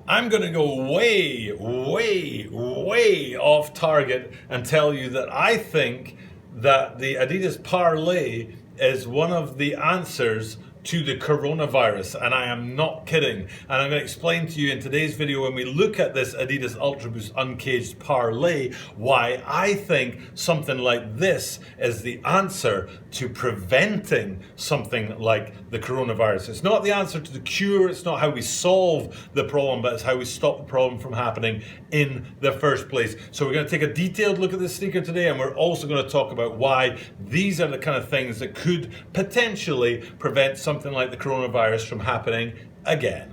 I'm going to go way off target and tell you that I think that the Adidas Parley is one of the answers to the coronavirus, and I am not kidding. And I'm going to explain to you in today's video, when we look at this Adidas UltraBoost Uncaged Parley, why I think something like this is the answer to preventing something like the coronavirus. It's not the answer to the cure, it's not how we solve the problem, but it's how we stop the problem from happening in the first place. So we're going to take a detailed look at this sneaker today, and we're also going to talk about why these are the kind of things that could potentially prevent something like the coronavirus from happening again.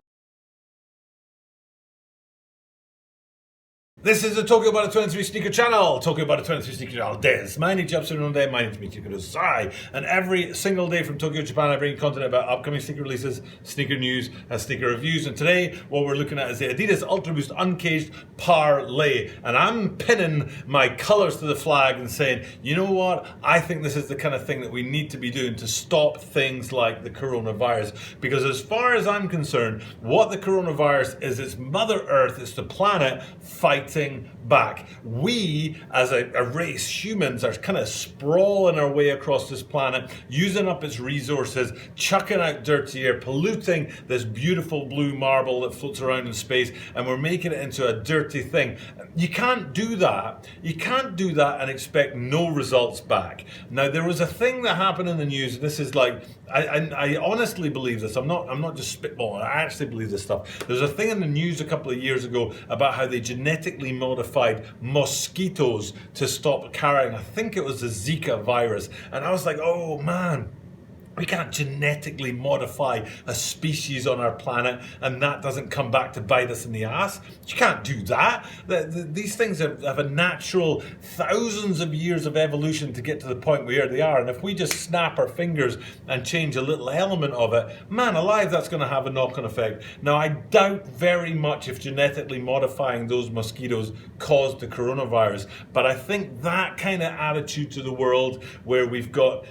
This is the Tokyo About 23 Sneaker Channel. Tokyo About 23 Sneaker Channel des. My name is Japsunonde, my name is Michi Kurosai. And every single day from Tokyo, Japan, I bring content about upcoming sneaker releases, sneaker news, and sneaker reviews. And today, what we're looking at is the Adidas UltraBoost Uncaged Parley. And I'm pinning my colors to the flag and saying, you know what? I think this is the kind of thing that we need to be doing to stop things like the coronavirus. Because as far as I'm concerned, what the coronavirus is, it's Mother Earth, it's the planet fighting back. We, as a race, humans, are kind of sprawling our way across this planet, using up its resources, chucking out dirty air, polluting this beautiful blue marble that floats around in space, and we're making it into a dirty thing. You can't do that. You can't do that and expect no results back. Now, there was a thing that happened in the news. This is like, I honestly believe this. I'm not just spitballing. I actually believe this stuff. There's a thing in the news a couple of years ago about how they genetically modified mosquitoes to stop carrying, I think it was the Zika virus. And I was like, oh man, we can't genetically modify a species on our planet and that doesn't come back to bite us in the ass. You can't do that. These things have a natural thousands of years of evolution to get to the point where they are. And if we just snap our fingers and change a little element of it, man alive, that's going to have a knock-on effect. Now, I doubt very much if genetically modifying those mosquitoes caused the coronavirus, but I think that kind of attitude to the world where we've got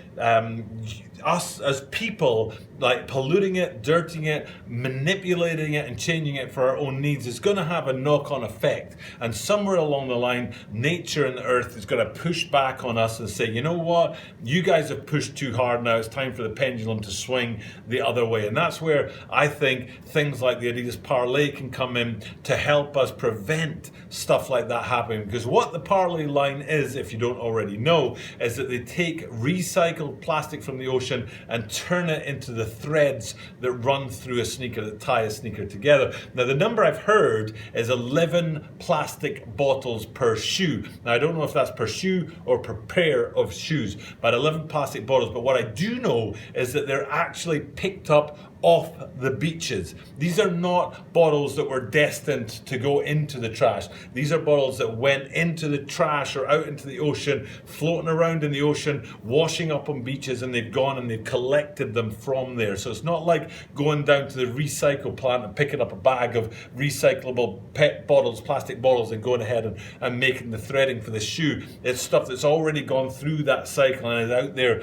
us as people like polluting it, dirtying it, manipulating it and changing it for our own needs is going to have a knock-on effect. And somewhere along the line, nature and the earth is going to push back on us and say, you know what, you guys have pushed too hard now, it's time for the pendulum to swing the other way. And that's where I think things like the Adidas Parley can come in to help us prevent stuff like that happening. Because what the Parley line is, if you don't already know, is that they take recycled plastic from the ocean and turn it into the threads that run through a sneaker, that tie a sneaker together. Now, the number I've heard is 11 plastic bottles per shoe. Now, I don't know if that's per shoe or per pair of shoes, but 11 plastic bottles. But what I do know is that they're actually picked up off the beaches. These are not bottles that were destined to go into the trash. These are bottles that went into the trash or out into the ocean, floating around in the ocean, washing up on beaches, and they've gone and they've collected them from there. So it's not like going down to the recycle plant and picking up a bag of recyclable PET bottles, plastic bottles, and going ahead and making the threading for the shoe. It's stuff that's already gone through that cycle and is out there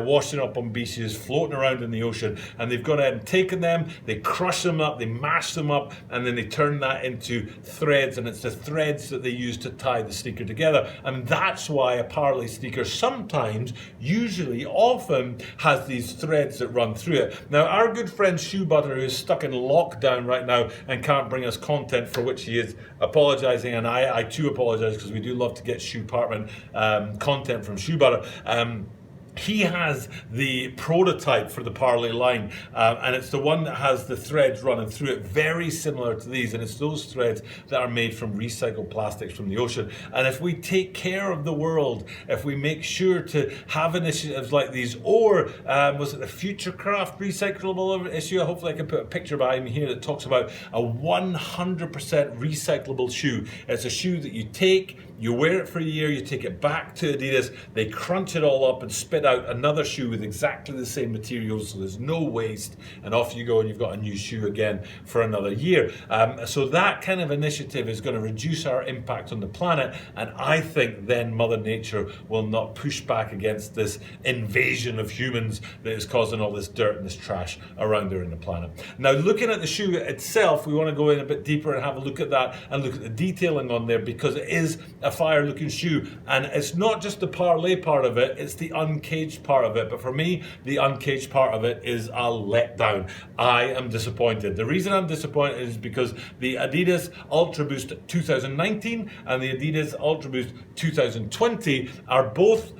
washing up on beaches, floating around in the ocean, and they've gone ahead and taken them, they crush them up, they mash them up, and then they turn that into threads, and it's the threads that they use to tie the sneaker together. And that's why a Parley sneaker sometimes, usually, often has these threads that run through it. Now, our good friend Shoe Butter, who is stuck in lockdown right now and can't bring us content, for which he is apologizing, and I too apologize, because we do love to get Shoe Partment content from Shoe Butter. He has the prototype for the Parley line, and it's the one that has the threads running through it, very similar to these, and it's those threads that are made from recycled plastics from the ocean. And if we take care of the world, if we make sure to have initiatives like these, or was it the Futurecraft recyclable issue? Hopefully I can put a picture behind me here that talks about a 100% recyclable shoe. It's a shoe that you take, you wear it for a year, you take it back to Adidas, they crunch it all up and spit out another shoe with exactly the same materials, so there's no waste, and off you go and you've got a new shoe again for another year. So that kind of initiative is going to reduce our impact on the planet, and I think then Mother Nature will not push back against this invasion of humans that is causing all this dirt and this trash around her in the planet. Now, looking at the shoe itself, we want to go in a bit deeper and have a look at that and look at the detailing on there, because it is a fire looking shoe, and it's not just the Parley part of it, it's the uncaged part of it. But for me, the uncaged part of it is a letdown. I am disappointed. The reason I'm disappointed is because the Adidas Ultra Boost 2019 and the Adidas Ultra Boost 2020 are both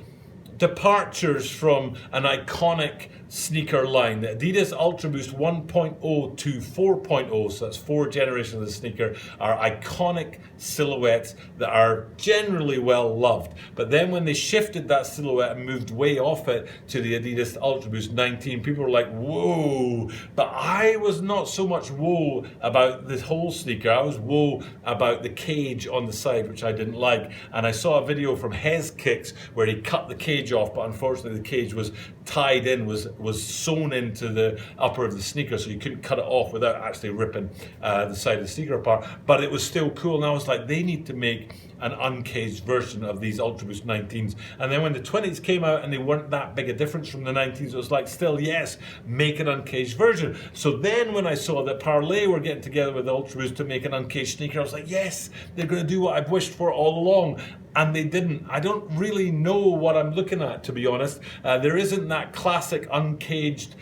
departures from an iconic sneaker line. The Adidas Ultra Boost 1.0 to 4.0, so that's 4 generations of the sneaker, are iconic silhouettes that are generally well loved. But then when they shifted that silhouette and moved way off it to the Adidas Ultra Boost 19, people were like, whoa. But I was not so much whoa about this whole sneaker. I was whoa about the cage on the side, which I didn't like. And I saw a video from Hez Kicks where he cut the cage off, but unfortunately the cage was tied in, was sewn into the upper of the sneaker, so you couldn't cut it off without actually ripping the side of the sneaker apart. But it was still cool, and I was like, they need to make an uncaged version of these Ultra Boost 19s. And then when the 20s came out and they weren't that big a difference from the 19s, it was like, still, yes, make an uncaged version. So then when I saw that Parley were getting together with the Ultra Boost to make an uncaged sneaker, I was like, yes, they're going to do what I've wished for all along. And they didn't. I don't really know what I'm looking at, to be honest. There isn't that classic uncaged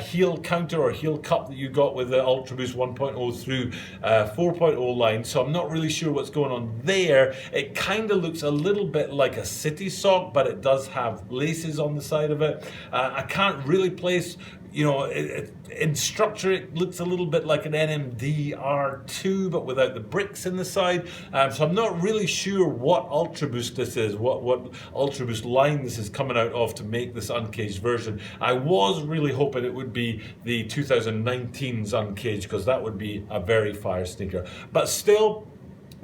heel counter or heel cup that you got with the Ultra Boost 1.0 through 4.0 line, so I'm not really sure what's going on there. It kind of looks a little bit like a city sock, but it does have laces on the side of it. I can't really place, in structure it looks a little bit like an NMD R2, but without the bricks in the side. So I'm not really sure what Ultra Boost this is, what Ultra Boost line this is coming out of to make this uncaged version. I was really hoping it would be the 2019's uncaged, because that would be a very fire sneaker. But still,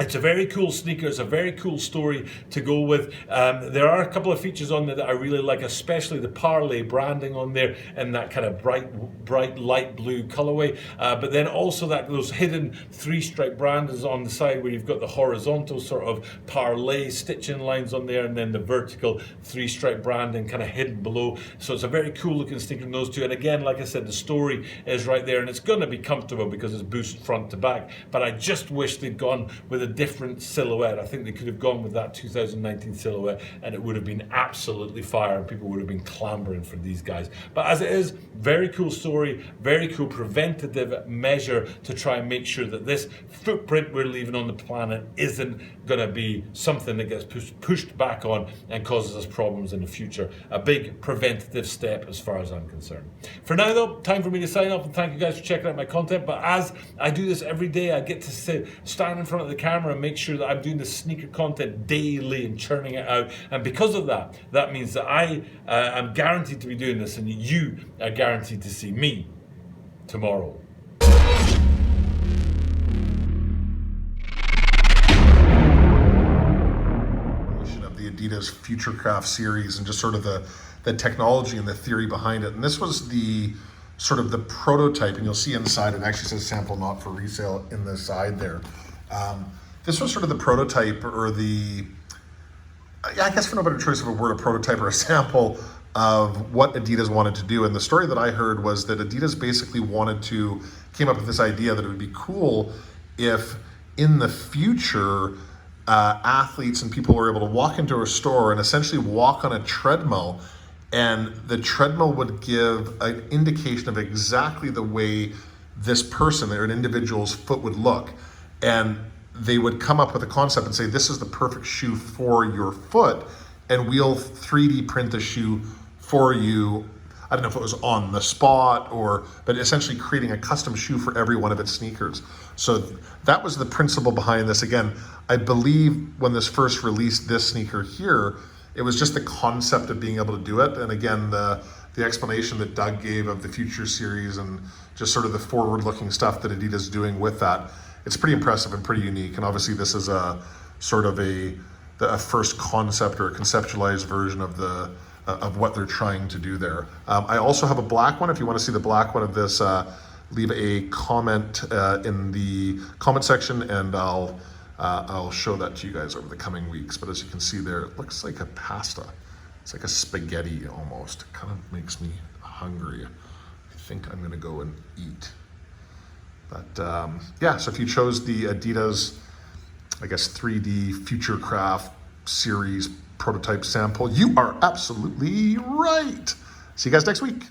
it's a very cool sneaker. It's a very cool story to go with. There are a couple of features on there that I really like, especially the Parley branding on there in that kind of bright light blue colorway. But then also those hidden 3-stripe brands on the side where you've got the horizontal sort of Parley stitching lines on there, and then the vertical 3-stripe branding kind of hidden below. So it's a very cool looking sneaker in those two. And again, like I said, the story is right there, and it's going to be comfortable because it's Boost front to back. But I just wish they'd gone with a different silhouette. I think they could have gone with that 2019 silhouette, and it would have been absolutely fire, and people would have been clamoring for these guys. But as it is, very cool story, very cool preventative measure to try and make sure that this footprint we're leaving on the planet isn't going to be something that gets pushed back on and causes us problems in the future. A big preventative step as far as I'm concerned. For now though, time for me to sign off, and thank you guys for checking out my content. But as I do this every day, I get to stand in front of the camera and make sure that I'm doing the sneaker content daily and churning it out. And because of that, that means that I am guaranteed to be doing this, and you are guaranteed to see me tomorrow. Of the Adidas Futurecraft series, and just sort of the technology and the theory behind it. And this was the sort of the prototype, and you'll see inside it actually says sample not for resale in the side there. This was sort of the prototype, or I guess for no better choice of a word, a prototype or a sample of what Adidas wanted to do. And the story that I heard was that Adidas basically came up with this idea that it would be cool if in the future athletes and people were able to walk into a store and essentially walk on a treadmill, and the treadmill would give an indication of exactly the way this person or an individual's foot would look. And they would come up with a concept and say, this is the perfect shoe for your foot, and we'll 3D print the shoe for you. I don't know if it was on the spot but essentially creating a custom shoe for every one of its sneakers. So that was the principle behind this. Again, I believe when this first released, this sneaker here, it was just the concept of being able to do it. And again, the explanation that Doug gave of the Future series and just sort of the forward-looking stuff that Adidas is doing with that, it's pretty impressive and pretty unique. And obviously this is a sort of a a first concept or a conceptualized version of the of what they're trying to do there. I also have a black one. If you want to see the black one of this, leave a comment in the comment section, and I'll show that to you guys over the coming weeks. But as you can see there, it looks like a pasta. It's like a spaghetti almost. It kind of makes me hungry. I think I'm gonna go and eat. But yeah, so if you chose the Adidas, I guess 3D Futurecraft series prototype sample, you are absolutely right. See you guys next week.